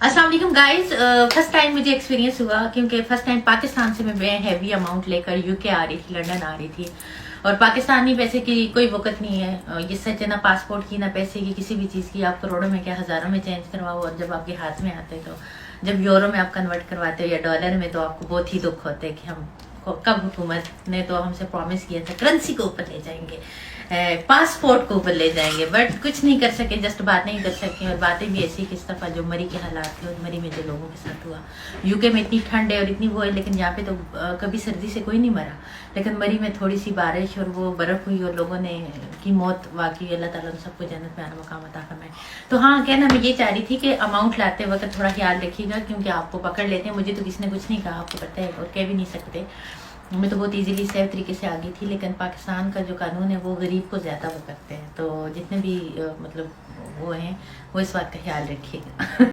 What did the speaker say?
अस्सलाम वालेकुम guys. First time मुझे एक्सपीरियंस हुआ क्योंकि फर्स्ट टाइम पाकिस्तान से मैं हैवी अमाउंट लेकर यूके आ रही थी, लंदन आ रही थी। और पाकिस्तानी पैसे की कोई वक़्त नहीं है, जिससे ना पासपोर्ट की ना पैसे की किसी भी चीज़ की। आप करोड़ों में क्या हज़ारों में चेंज करवाओ और जब आपके हाथ में आते तो जब यूरो में आप कन्वर्ट करवाते हो या डॉलर में तो आपको बहुत ही दुख होता है कि हम कब हुकूमत ने तो हमसे प्रॉमिस किया था करेंसी को ऊपर ले जाएंगे, पासपोर्ट को ऊपर ले जाएंगे, बट कुछ नहीं कर सके, जस्ट बातें ही कर सके। और बातें भी ऐसी किस दफ़ा जो मरी के हालात थे और मरी में जो लोगों के साथ हुआ। यूके में इतनी ठंड है और इतनी वो है, लेकिन यहाँ पे तो कभी सर्दी से कोई नहीं मरा, लेकिन मरी में थोड़ी सी बारिश और वो बर्फ़ हुई और लोगों ने की मौत वाकई। अल्लाह ताला उन सबको जन्नत में आना मकाम अता फरमाए। तो हाँ, कहना मैं ये चाह रही थी कि अमाउंट लाते वक्त थोड़ा ख्याल रखिएगा, क्योंकि आपको पकड़ लेते हैं। मुझे तो किसी ने कुछ नहीं कहा, आपको पता है, और कह भी नहीं सकते। मैं तो बहुत इजीली सेफ तरीके से आ गई थी, लेकिन पाकिस्तान का जो कानून है वो गरीब को ज़्यादा वो करते हैं। तो जितने भी मतलब वो हैं वो इस बात का ख्याल रखिएगा।